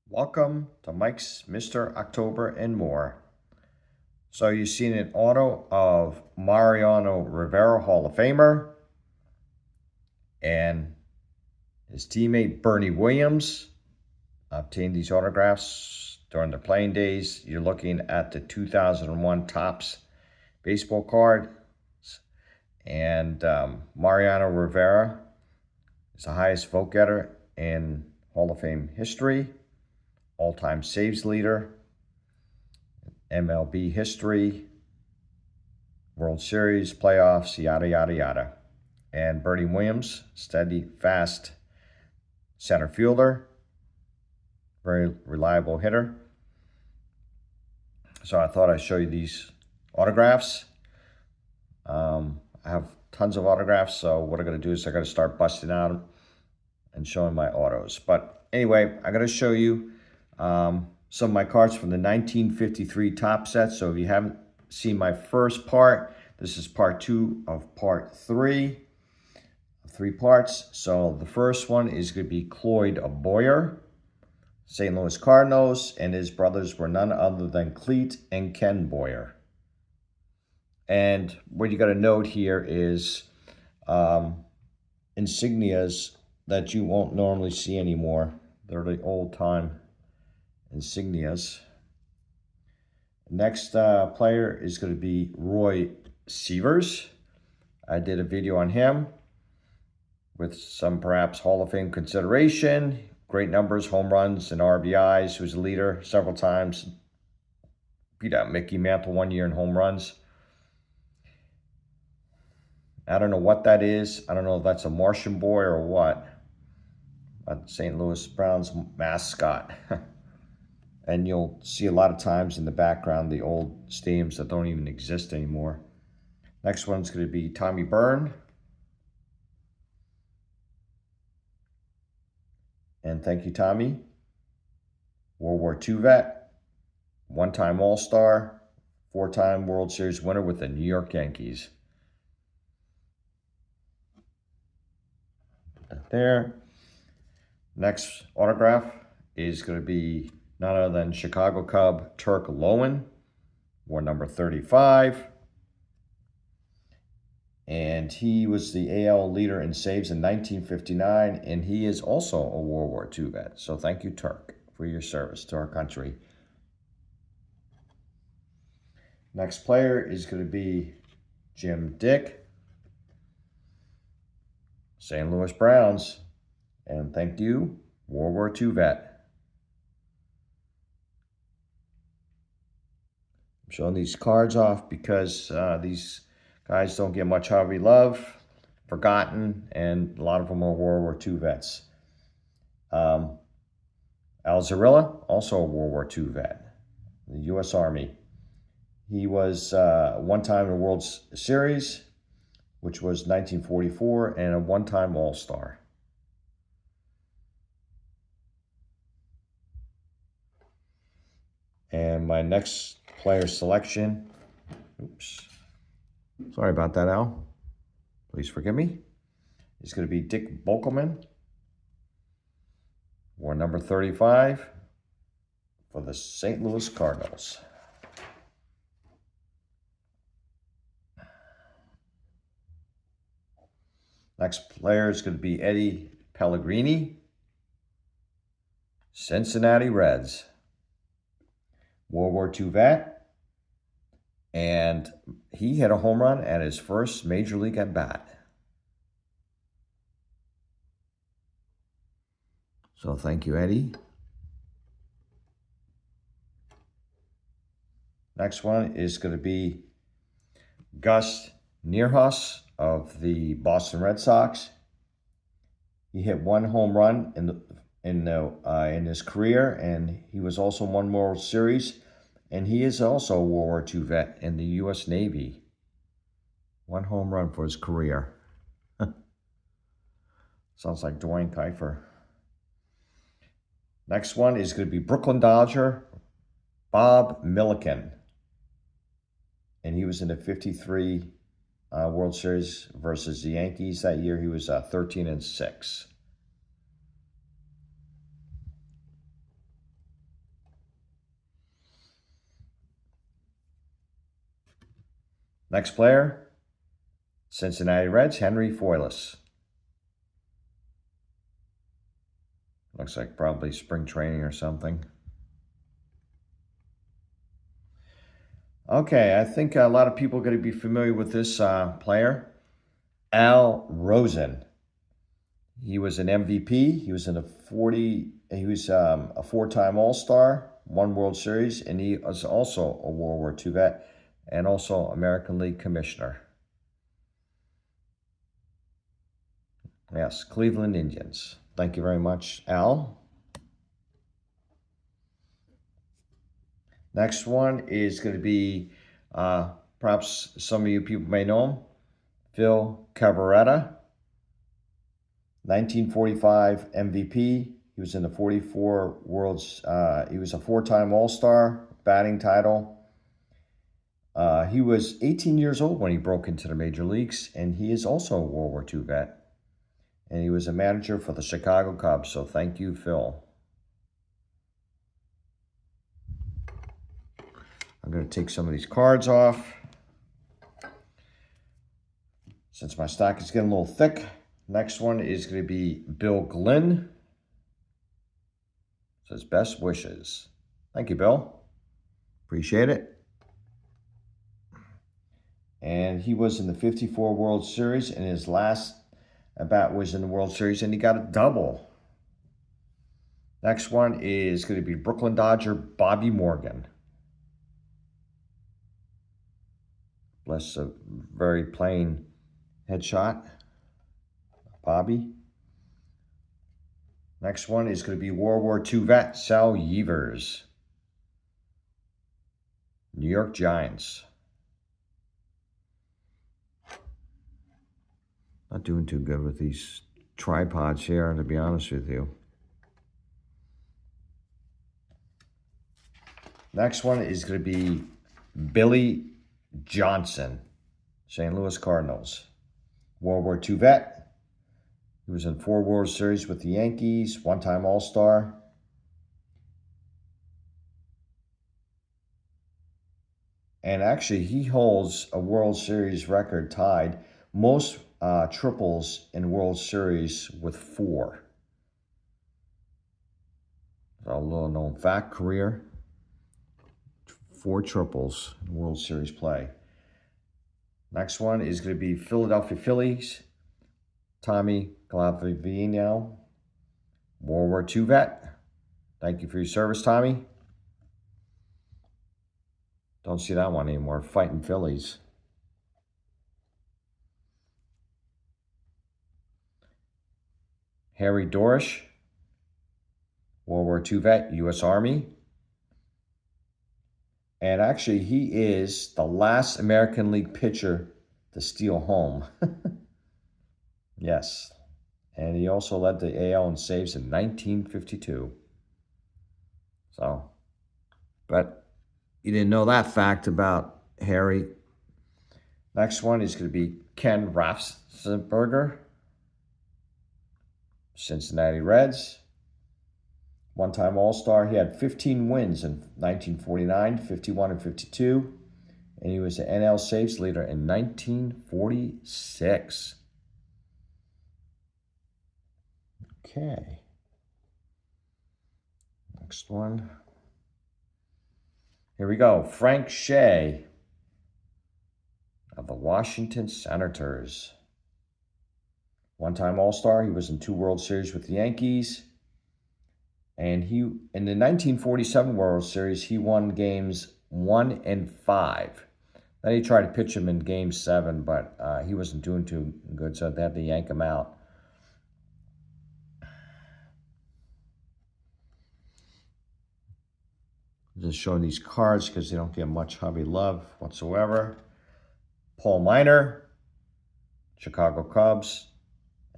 Welcome to Mike's Mr. October and More. So you've seen an auto of Mariano Rivera, Hall of Famer, and his teammate Bernie Williams obtained these autographs during the playing days. You're looking at the 2001 Topps baseball card, and Mariano Rivera is the highest vote getter in Hall of Fame history, all-time saves leader, MLB history, World Series, playoffs, yada, yada, yada. And Bernie Williams, steady, fast center fielder, very reliable hitter. So I thought I'd show you these autographs. I have tons of autographs, so what I'm going to do is I'm going to start busting out and showing my autos. But anyway, I'm going to show you some of my cards from the 1953 Topps set. So if you haven't seen my first part, this is part 2 of part 3. 3 parts. So the first one is going to be Cloyd Boyer, St. Louis Cardinals, and his brothers were none other than Cleet and Ken Boyer. And what you got to note here is insignias that you won't normally see anymore. They're the old-time insignias. Next player is going to be Roy Sievers. I did a video on him with some perhaps Hall of Fame consideration. Great numbers, home runs, and RBIs. He was a leader several times. Beat out Mickey Mantle one year in home runs. I don't know what that is. I don't know if that's a Martian boy or what. St. Louis Browns mascot. And you'll see a lot of times in the background the old stadiums that don't even exist anymore. Next one's going to be Tommy Byrne. And thank you, Tommy. World War II vet, one-time All-Star, 4-time World Series winner with the New York Yankees. Put that there. Next autograph is going to be none other than Chicago Cub Turk Lowen, wore number 35. And he was the AL leader in saves in 1959, and he is also a World War II vet. So thank you, Turk, for your service to our country. Next player is going to be Jim Dick, St. Louis Browns, and thank you, World War II vet. I'm showing these cards off because these guys don't get much hobby love, forgotten, and a lot of them are World War II vets. Al Zarilla, also a World War II vet, the U.S. Army. He was one time in the World Series, which was 1944, and a one-time All-Star. And my next player selection, oops, sorry about that, Al. Please forgive me. It's going to be Dick Bokelman, wore number 35 for the St. Louis Cardinals. Next player is going to be Eddie Pellegrini, Cincinnati Reds. World War II vet, and he hit a home run at his first major league at bat. So thank you, Eddie. Next one is going to be Gus Nierhaus of the Boston Red Sox. He hit one home run in his career, and he was also one World Series, and he is also a World War II vet in the U.S. Navy. One home run for his career. Sounds like Dwayne Kiefer. Next one is going to be Brooklyn Dodger, Bob Milliken, and he was in the 53 World Series versus the Yankees. That year he was 13-6. Next player, Cincinnati Reds, Henry Foilis. Looks like probably spring training or something. Okay, I think a lot of people are going to be familiar with this player. Al Rosen. He was an MVP. He was in He was a 4-time All-Star, 1 World Series, and he was also a World War II vet and also American League Commissioner. Yes, Cleveland Indians. Thank you very much, Al. Next one is going to be, perhaps some of you people may know him, Phil Cavarretta, 1945 MVP. He was in the 44 Worlds. He was a 4-time All-Star, batting title. He was 18 years old when he broke into the major leagues, and he is also a World War II vet. And he was a manager for the Chicago Cubs, so thank you, Phil. I'm going to take some of these cards off. Since my stack is getting a little thick, next one is going to be Bill Glynn. It says best wishes. Thank you, Bill. Appreciate it. And he was in the 54 World Series, and his last at bat was in the World Series, and he got a double. Next one is going to be Brooklyn Dodger Bobby Morgan. Bless a very plain headshot. Bobby. Next one is going to be World War II vet Sal Yevers. New York Giants. Not doing too good with these tripods here, to be honest with you. Next one is going to be Billy Johnson, St. Louis Cardinals. World War II vet. He was in 4 World Series with the Yankees, 1-time All-Star. And actually, he holds a World Series record tied most triples in World Series with 4. A little known fact, career. 4 triples in World Series play. Next one is going to be Philadelphia Phillies, Tommy Glavino, World War II vet. Thank you for your service, Tommy. Don't see that one anymore. Fighting Phillies. Harry Dorish, World War II vet, U.S. Army. And actually, he is the last American League pitcher to steal home. Yes. And he also led the AL in saves in 1952. So, but you didn't know that fact about Harry. Next one is going to be Ken Roethlisberger, Cincinnati Reds. 1-time All-Star. He had 15 wins in 1949, 51, and 52. And he was the NL saves leader in 1946. Okay. Next one. Here we go. Frank Shea of the Washington Senators. 1-time All-Star. He was in 2 World Series with the Yankees. And he, in the 1947 World Series, he won games 1 and 5. Then he tried to pitch him in game 7, but he wasn't doing too good, so they had to yank him out. Just showing these cards because they don't get much hobby love whatsoever. Paul Miner, Chicago Cubs,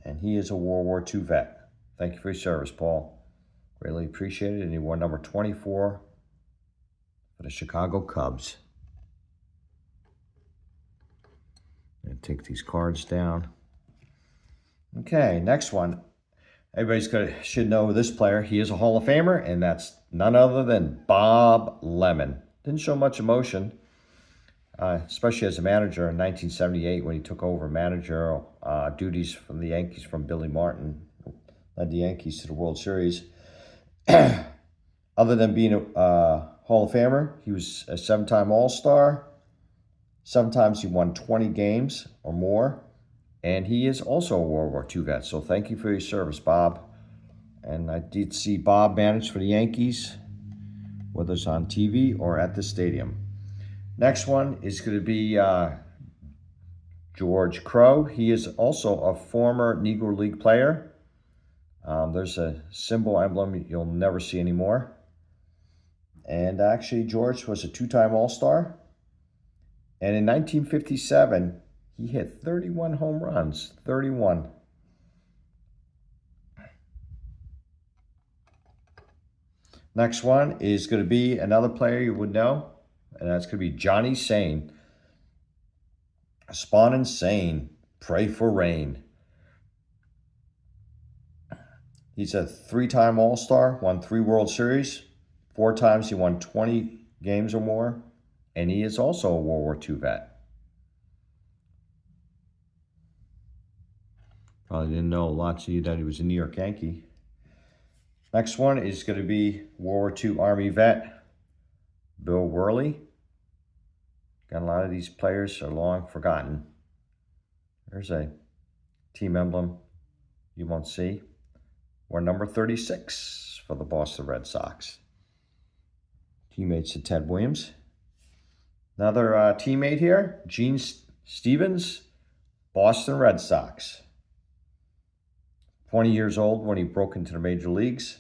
and he is a World War II vet. Thank you for your service, Paul. Really appreciate it. And he wore number 24 for the Chicago Cubs. I'm going to take these cards down. Okay, next one. Everybody's should know this player. He is a Hall of Famer, and that's none other than Bob Lemon. Didn't show much emotion. especially as a manager in 1978 when he took over managerial duties from the Yankees from Billy Martin, led the Yankees to the World Series. Other than being a Hall of Famer, he was a 7-time All-Star. 7 times he won 20 games or more. And he is also a World War II vet. So thank you for your service, Bob. And I did see Bob manage for the Yankees, whether it's on TV or at the stadium. Next one is going to be George Crow. He is also a former Negro League player. There's a symbol emblem you'll never see anymore. And actually, George was a 2-time All-Star. And in 1957, he hit 31 home runs. 31. Next one is going to be another player you would know, and that's going to be Johnny Sane. Spawn and Sane, pray for rain. He's a 3-time All-Star, won 3 World Series. 4 times he won 20 games or more, and he is also a World War II vet. Probably didn't know, lots of you, that he was a New York Yankee. Next one is going to be World War II Army vet, Bill Worley. Got a lot of these players are long forgotten. There's a team emblem you won't see. We're number 36 for the Boston Red Sox. Teammates to Ted Williams. Another teammate here, Gene Stevens, Boston Red Sox. 20 years old when he broke into the major leagues.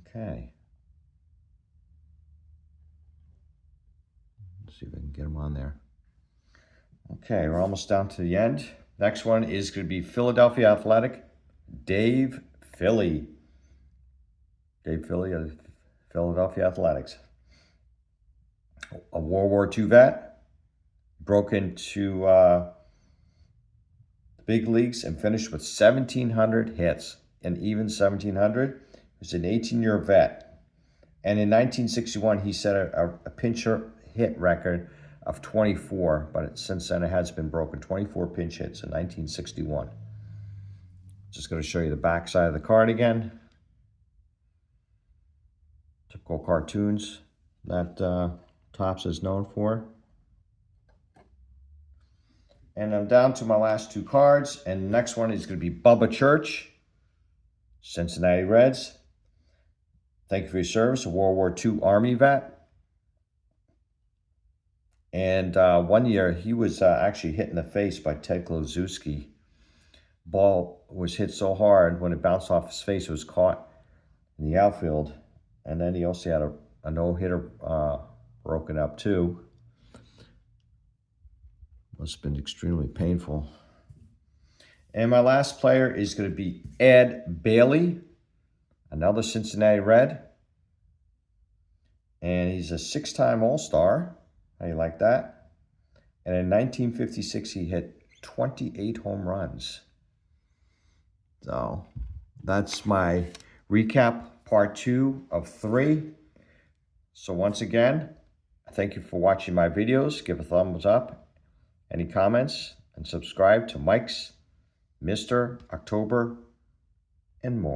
Okay. Let's see if I can get him on there. Okay, we're almost down to the end. Next one is going to be Philadelphia Athletic, Dave Philly. Dave Philly of Philadelphia Athletics. A World War II vet, broke into the big leagues and finished with 1,700 hits. And even 1,700, he was an 18-year vet. And in 1961, he set a pincher hit record of 24, but since then it has been broken. 24 pinch hits in 1961. Just going to show you the back side of the card again. Typical cartoons that Topps is known for. And I'm down to my last 2 cards, and the next one is going to be Bubba Church, Cincinnati Reds. Thank you for your service, a World War II Army vet. And one year, he was actually hit in the face by Ted Kluszewski. Ball was hit so hard, when it bounced off his face, it was caught in the outfield. And then he also had a no-hitter broken up, too. Must have been extremely painful. And my last player is going to be Ed Bailey, another Cincinnati Red. And he's a 6-time All-Star. How you like that? And in 1956, he hit 28 home runs. So that's my recap, part 2 of 3. So once again, thank you for watching my videos. Give a thumbs up, any comments, and subscribe to Mike's Mr. October and more.